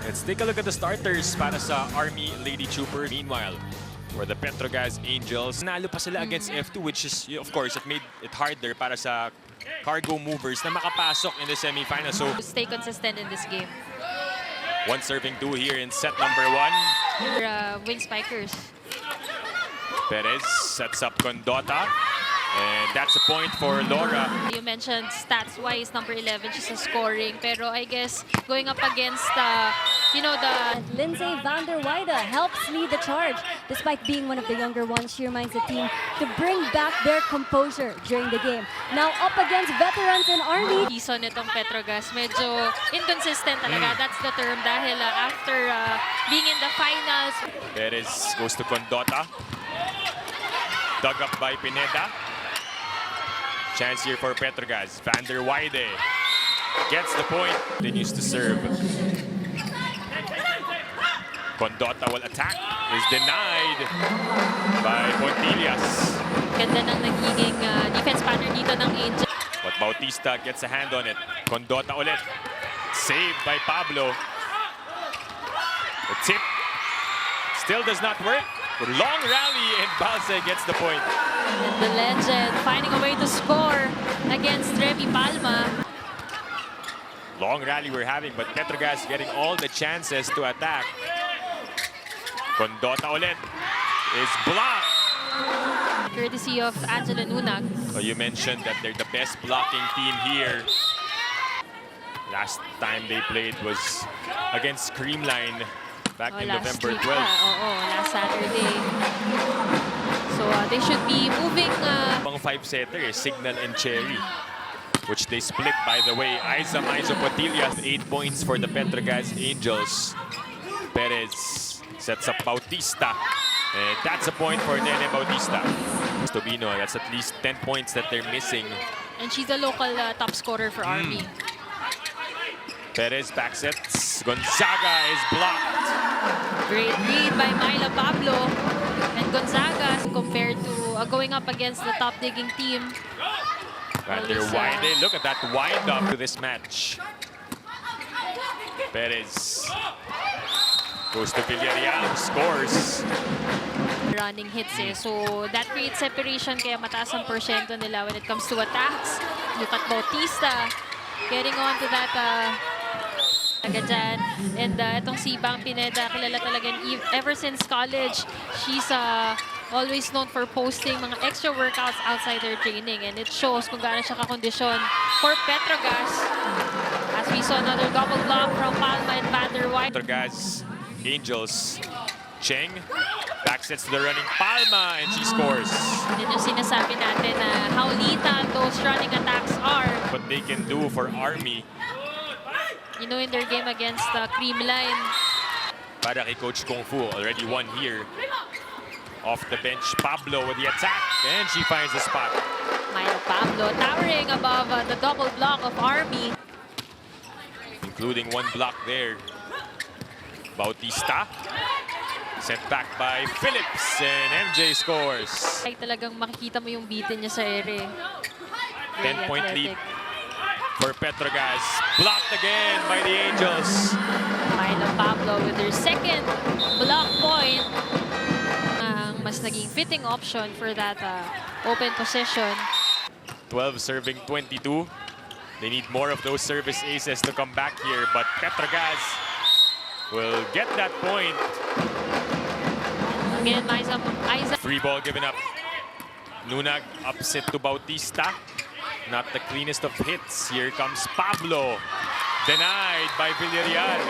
Let's take a look at the starters para sa Army Lady Trooper. Meanwhile, for the Petro Gazz Angels, nalo pa sila against F2, which is, of course, it made it harder para sa cargo movers na makapasok in the semifinals. So, Stay consistent in this game. one serving two here in set number one. Wing spikers. Perez sets up Condota. And that's a point for Laura. You mentioned stats-wise, number 11, she's a scoring. Pero I guess going up against, you know, the... Lindsay van der Weide helps lead the charge. Despite being one of the younger ones, she reminds the team to bring back their composure during the game. Now up against veterans in Army. Season nitong Petro Gazz, medyo inconsistent talaga. That's the term dahil after being in the finals. Perez goes to Condota. Dug up by Pineda. Chance here for Petro Gazz. Van der Weide gets the point. Continues to serve. Condota will attack. Is denied by Pontillas. Ganda ng nagiging defense pattern dito ng Angel. But Bautista gets a hand on it. Condota ulit. Saved by Pablo. The tip still does not work. Long rally and Balsa gets the point. And the legend finding a way to score against Remy Palma. Long rally we're having, but Petro Gazz getting all the chances to attack. Condota ulit is blocked. Courtesy of Angela Nunag. So you mentioned that they're the best blocking team here. Last time they played was against Creamline back in November 12th. Last Saturday. So they should be moving. Pang five-setter, Signal and Cherry, which they split, by the way. Aiza Pontillas, 8 points for the Petro Gazz Angels. Perez sets up Bautista. And that's a point for Nene Bautista. Tobino, that's at least 10 points that they're missing. And she's a local top scorer for Army. Perez back sets. Gonzaga is blocked. Great read by Myla Pablo. And Gonzaga, compared to going up against the top digging team. Van der Weide, look at that wind up to this match. Perez goes to Villarreal, scores. Running hits So that creates separation, kaya mataas ang porsyento nila when it comes to attacks. Look at Bautista getting on to that agad. And itong si Bang Pineda, kilala talaga ever since college. She's always known for posting mga extra workouts outside her training, and it shows kung gaano siya kakondisyon for Petro Gazz. As we saw another double block from Palma and Van der Weide. Petro Gazz Angels. Cheng backsets to the running Palma, and she scores. Yun yung sinasabi natin na how lethal those running attacks are. What they can do for Army. You know, in their game against Creamline. Para kay Coach Kung Fu, already won here. Off the bench, Pablo with the attack, and she finds the spot. Myla Pablo towering above the double block of Army. Including one block there. Bautista. Sent back by Phillips, and MJ scores. Ay, talagang makikita mo yung bitin niya sa ere. 10-point lead for Petro Gazz. Blocked again by the Angels. Myla Pablo with their second block point. Mas naging fitting option for that open possession. 12 serving 22. They need more of those service aces to come back here, but Petro Gazz will get that point. Again, Aiza. Free ball given up. Nunag upset to Bautista. Not the cleanest of hits. Here comes Pablo. Denied by Villarreal.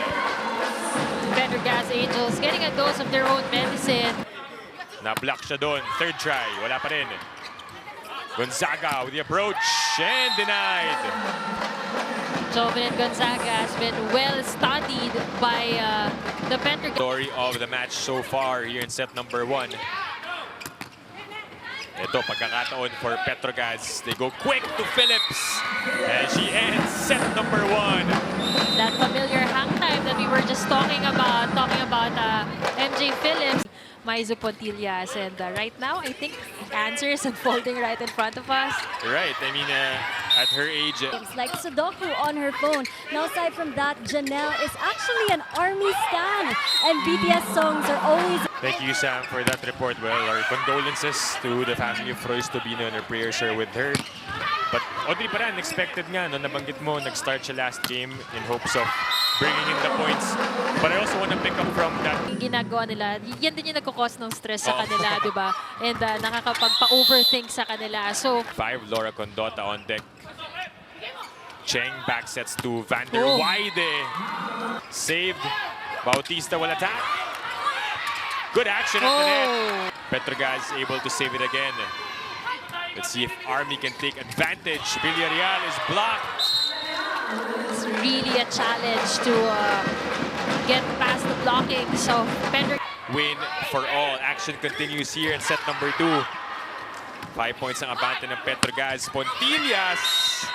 Petro Gazz Angels getting a dose of their own medicine. Na-block siya doon. Third try. Wala pa rin. Gonzaga with the approach. And denied. Jovelyn Gonzaga has been well studied by the Petro Gazz. Story of the match so far here in set number 1. Ito, pagkakataon for Petro Gazz. They go quick to Phillips. And she ends set number 1. That familiar hang time that we were just talking about MJ Phillips. Maizu Pontillas, and right now I think the answer is unfolding right in front of us. Right, I mean, at her age. It's like Sudoku on her phone. Now, aside from that, Janelle is actually an ARMY stan, and BTS songs are always... Thank you, Sam, for that report. Well, our condolences to the family of Royce Tobino, and our prayers are with her. But Audrey Paran, expected nga, no, nabanggit mo, nag-start siya last game in hopes of bringing in the points. But I also want to pick up from that. Yung ginagawa nila, yan din yung nagkakos ng stress sa kanila, di ba? And nakakapagpa-overthink sa kanila. So, 5, Laura Condota on deck. Cheng back sets to Van der Weide. Saved. Bautista will attack. Good action at the net. Petro Gazz able to save it again. Let's see if Army can take advantage. Villarreal is blocked. it's really a challenge to get past the blocking. So, Petro Win for all. Action continues here in set number 2. 5 points ang abante ng Petro Gazz. Pontillas.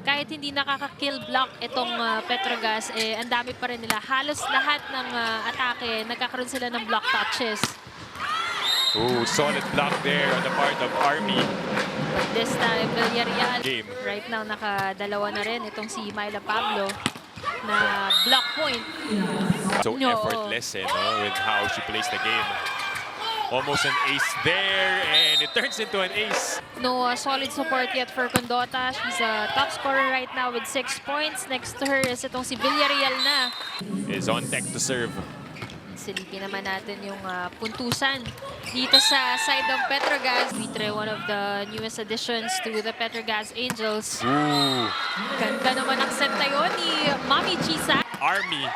kahit hindi nakaka-kill block itong Petro Gazz, ang dami pa rin nila. Halos lahat ng atake, nagkakaroon sila ng block touches. Ooh, solid block there on the part of Army. But this time, Villarreal, Game. right now, nakadalawa na rin itong si Myla Pablo na block point. So effortless with how she plays the game. Almost an ace there, and it turns into an ace. No solid support yet for Condota. She's a top scorer right now with 6 points. Next to her is itong si Villarreal na. Is on deck to serve. Silipin naman natin yung puntusan dito sa side of Petro Gazz. We try one of the newest additions to the Petro Gazz Angels. Ooh. Ganda naman ang set na yun ni Mami Chisa. Army.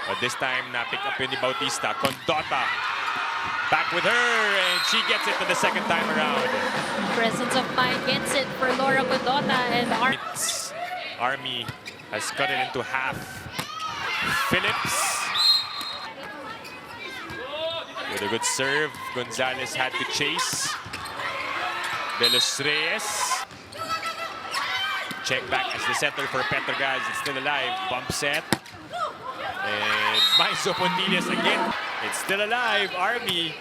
But this time, na-pick up yun ni Bautista. Condota. Back with her, and she gets it for the second time around. Presence of mind gets it for Laura Condota, and Army has cut it into half. Phillips. With a good serve, Gonzalez had to chase. De Los Reyes. Check back as the setter for Petro Gazz. It's still alive. Bump set. And Maiso Pontillas again. It's still alive. Army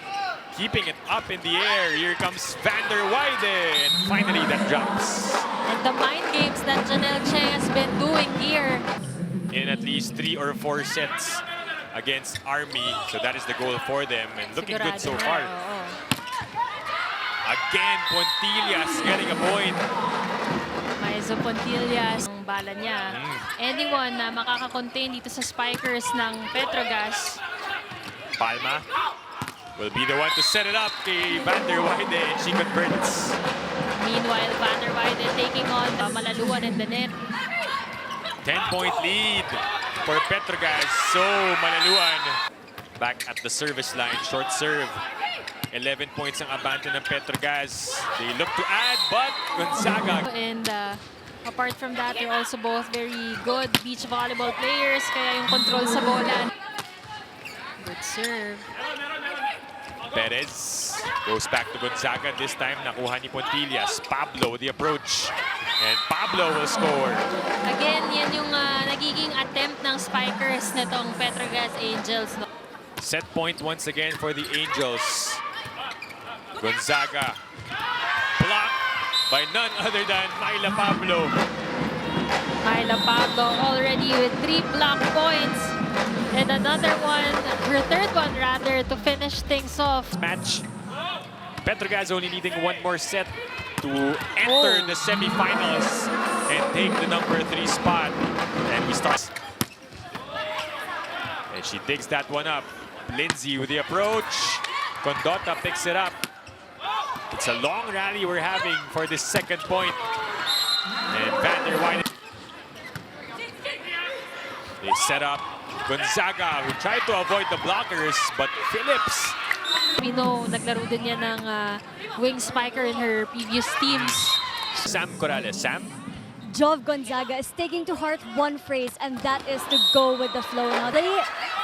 keeping it up in the air. Here comes Van der Weide. And finally that drops. And the mind games that Janelle Cheng has been doing here. In at least 3 or 4 sets against Army. So that is the goal for them. And looking good so far. Again, Pontillas getting a point. Maiso Pontillas, ang bala niya. Anyone na makaka-contain dito sa spikers ng Petro Gazz. Palma will be the one to set it up kay Van der Weide, and she converts. Meanwhile, Van der Weide taking on Malaluan in the net. 10-point lead for Petro Gazz. So, Malaluan back at the service line. Short serve. 11 points ang abante ng Petro Gazz. They look to add, but Gonzaga. And apart from that, they're also both very good beach volleyball players. Kaya yung control sa bola. Good serve. Perez goes back to Gonzaga. This time, nakuha ni Pontillas. Pablo, the approach. And Pablo will score. Again, yan yung nagiging attempt ng spikers nitong Petro Gazz Angels. No? Set point once again for the Angels. Gonzaga blocked by none other than Myla Pablo. Myla Pablo already with 3 block points. And another one, her third one rather, to finish things off. Match. Petro Gazz only needing 1 more set to enter the semifinals and take the number 3 spot. And we start. And she digs that one up. Lindsay with the approach. Condota picks it up. It's a long rally we're having for this second point. And Van der Weide. They set up Gonzaga, who tried to avoid the blockers, but Phillips. We know, naglaro din niya ng wing spiker in her previous teams. Sam Corrales. Sam? Jov Gonzaga is taking to heart one phrase, and that is to go with the flow. Now they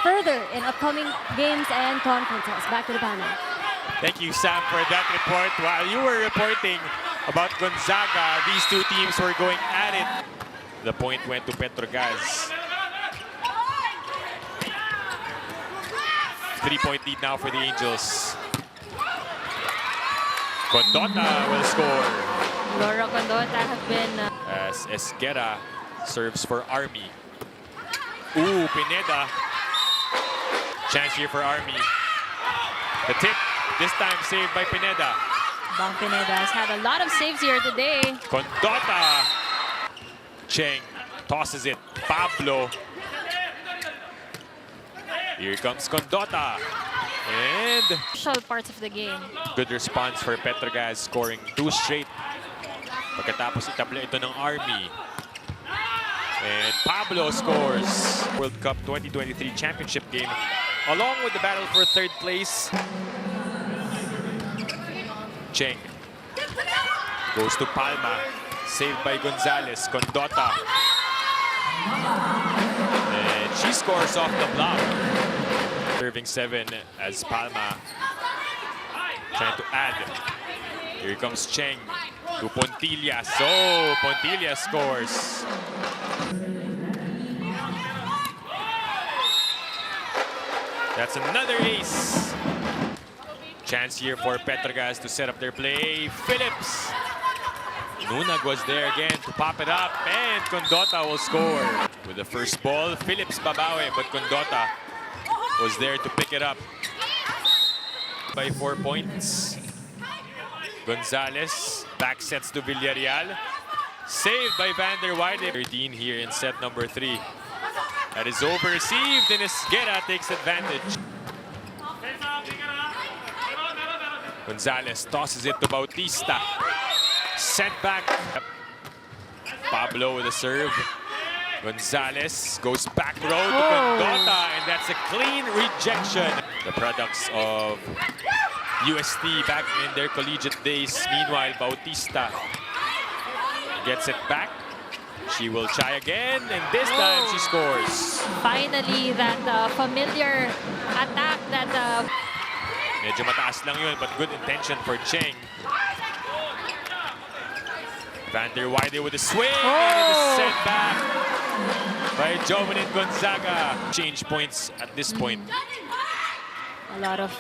further in upcoming games and conferences. Back to the panel. Thank you, Sam, for that report. While you were reporting about Gonzaga, these two teams were going at it. The point went to Petro Gazz. 3-point lead now for the Angels. Condota will score. Laura Condota have been As Esguerra serves for Army. Ooh, Pineda. Chance here for Army. The tip, this time saved by Pineda. Bang Pineda has had a lot of saves here today. Condota. Cheng tosses it. Pablo. Here comes Condota. And Crucial parts of the game. good response for Petro Gazz, scoring 2 straight. Pagkatapos itabla ito ng Army. And Pablo scores. World Cup 2023 championship game. Along with the battle for 3rd place. Cheng goes to Palma. Saved by Gonzalez. Condota. And she scores off the block. Serving 7 as Palma trying to add. Here comes Cheng to Pontillas. So Pontillas scores. That's another ace. Chance here for Petro Gazz to set up their play. Phillips. Nunag was there again to pop it up, and Condota will score. With the first ball, Phillips babawi, but Condota was there to pick it up. By 4 points. Gonzalez back sets to Villarreal. Saved by Van der Weide. 13 here in set number 3. That is over received, and Esguerra takes advantage. Gonzalez tosses it to Bautista. Sent back. Pablo with a serve. Gonzalez goes back row to Condota, and that's a clean rejection. The products of UST back in their collegiate days. Meanwhile, Bautista gets it back. She will try again, and this time she scores. Finally, that familiar attack that Medyo mataas lang yun, but good intention for Cheng. Van der Weide with a swing, and it is sent back by Jovelyn Gonzaga. Change points at this point. a lot of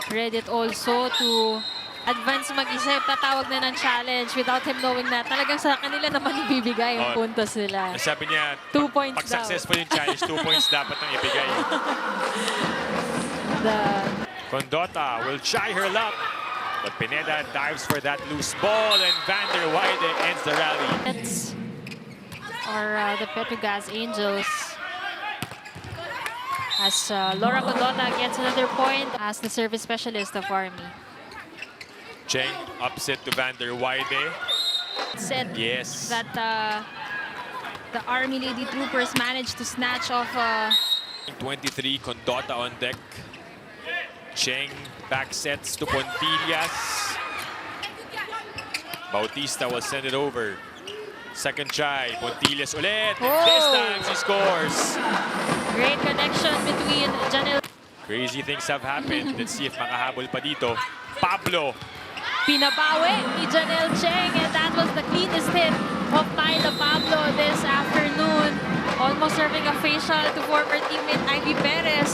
credit also to advance mag-isip, tatawag na ng challenge without him knowing na talagang sa kanila naman ibibigay yung puntos nila. Sabi niya, 2 points pag successful yung challenge, 2 points dapat nang ibigay. Condota will try her luck, but Pineda dives for that loose ball, and Van der Weide ends the rally. Or the Petro Gazz Angels. As Laura Condota gets another point as the service specialist of Army. Cheng upset to Van der Weide. Said yes. that the Army Lady Troopers managed to snatch off 23, Condota on deck. Cheng back sets to Pontillas. Bautista will send it over. Second try, Pontillas ulit. This time she scores. Great connection between Janelle. Crazy things have happened. Let's see if makahabol pa dito. Pablo. Pinabawi ni Janelle Cheng, and that was the cleanest hit of Myla Pablo this afternoon. Almost serving a facial to former teammate Ivy Perez.